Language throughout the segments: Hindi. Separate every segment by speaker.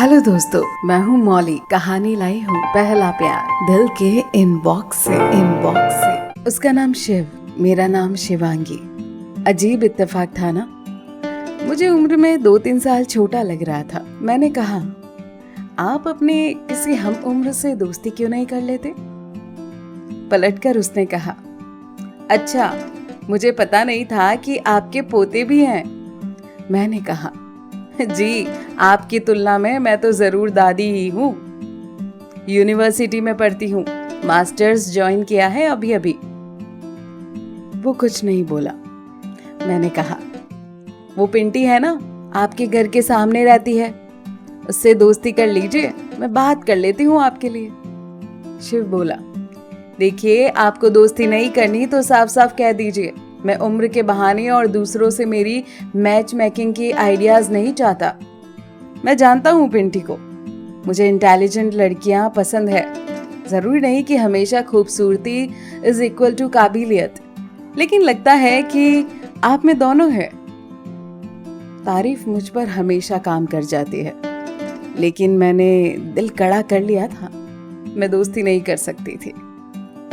Speaker 1: हेलो दोस्तों, मैं हूँ मौली। कहानी लाई हूँ पहला प्यार दिल के इनबॉक्स से। उसका नाम शिव, मेरा नाम शिवांगी। अजीब इत्तेफाक था ना। मुझे उम्र में 2-3 साल छोटा लग रहा था। मैंने कहा, आप अपने किसी हम उम्र से दोस्ती क्यों नहीं कर लेते? पलटकर उसने कहा, अच्छा, मुझे पता नहीं था कि आपके पोते भी हैं। मैंने कहा, जी, आपकी तुलना में मैं तो जरूर दादी ही हूँ। यूनिवर्सिटी में पढ़ती हूँ, मास्टर्स ज्वाइन किया है अभी। वो कुछ नहीं बोला। मैंने कहा, वो पिंटी है ना, आपके घर के सामने रहती है, उससे दोस्ती कर लीजिए, मैं बात कर लेती हूँ आपके लिए। शिव बोला, देखिए, आपको दोस्ती नहीं करनी तो साफ साफ कह दीजिए। मैं उम्र के बहाने और दूसरों से मेरी मैच मेकिंग की आइडियाज नहीं चाहता। मैं जानता हूँ पिंटी को, मुझे इंटेलिजेंट लड़कियां पसंद है। जरूरी नहीं कि हमेशा खूबसूरती इज इक्वल टू काबिलियत, लेकिन लगता है कि आप में दोनों है। तारीफ मुझ पर हमेशा काम कर जाती है, लेकिन मैंने दिल कड़ा कर लिया था। मैं दोस्ती नहीं कर सकती थी।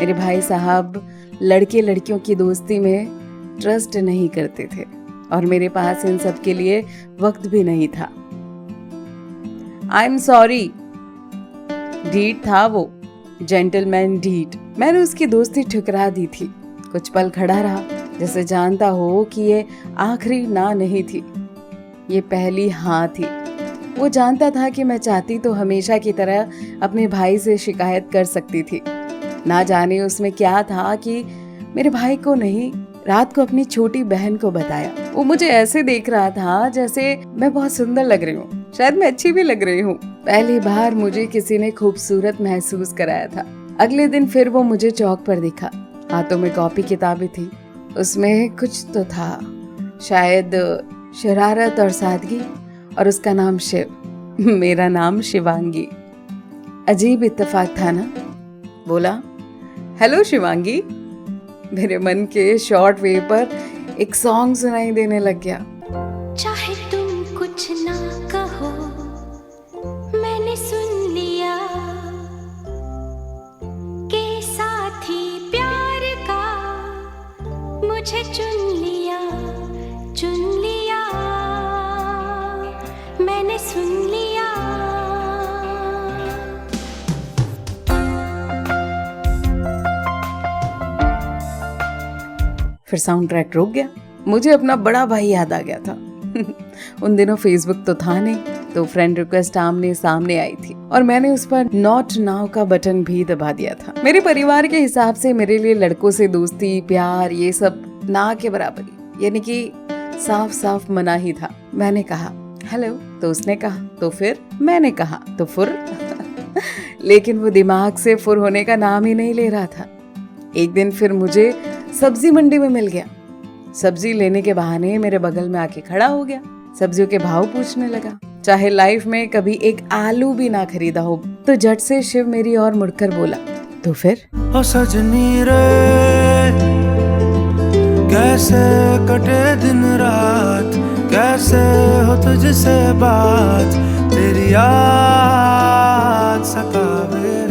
Speaker 1: मेरे भाई साहब लड़के लड़कियों की दोस्ती में ट्रस्ट नहीं करते थे और मेरे पास इन सब के लिए वक्त भी नहीं था। I am sorry. ढीठ था वो, जेंटलमैन ढीठ। मैंने उसकी दोस्ती ठुकरा दी थी। कुछ पल खड़ा रहा, जैसे जानता हो कि ये आखिरी ना नहीं थी, ये पहली हाँ थी। वो जानता था कि मैं चाहती तो हमेशा की तरह अपने भाई से शिकायत कर सकती थी। ना जाने उसमें क्या था कि मेरे भाई को नहीं, रात को अपनी छोटी बहन को बताया। वो मुझे ऐसे देख रहा था जैसे मैं बहुत सुंदर लग रही हूँ, शायद मैं अच्छी भी लग रही हूँ। पहली बार मुझे किसी ने खूबसूरत महसूस कराया था। अगले दिन फिर वो मुझे चौक पर दिखा। हाथों में कॉपी किताबें थी, उसमें कुछ तो था, शायद शरारत और सादगी, और उसका नाम शिव, मेरा नाम शिवांगी। अजीब इत्तेफाक था ना। बोला, हेलो शिवांगी। मेरे मन के शॉर्ट वेव पर एक सॉन्ग सुनाई देने लग गया।
Speaker 2: चाहे तुम कुछ ना कहो, मैंने सुन लिया के साथी प्यार का मुझे चुन लिया, मैंने सुन लिया।
Speaker 1: फिर साउंड ट्रैक रुक गया। मुझे अपना बड़ा भाई याद आ गया था। उन दिनों फेसबुक तो था नहीं, तो फ्रेंड रिक्वेस्ट आमने सामने आई थी और मैंने उस पर नॉट नाउ का बटन भी दबा दिया था। मेरे परिवार के हिसाब से मेरे लिए लड़कों से दोस्ती, प्यार, ये सब ना के बराबरी, यानी कि साफ साफ मना ही था। मैंने कहा हेलो, तो उसने कहा तो फिर, मैंने कहा तो फुर। लेकिन वो दिमाग से फुर होने का नाम ही नहीं ले रहा था। एक दिन फिर मुझे सब्जी मंडी में मिल गया। सब्जी लेने के बहाने मेरे बगल में आके खड़ा हो गया। सब्जियों के भाव पूछने लगा। चाहे लाइफ में कभी एक आलू भी ना खरीदा हो, तो झट से शिव मेरी ओर मुड़कर बोला, तो फिर?
Speaker 3: ओ सजनी रे, कैसे कटे दिन रात, कैसे हो तुझसे बात, तेरी याद सतावे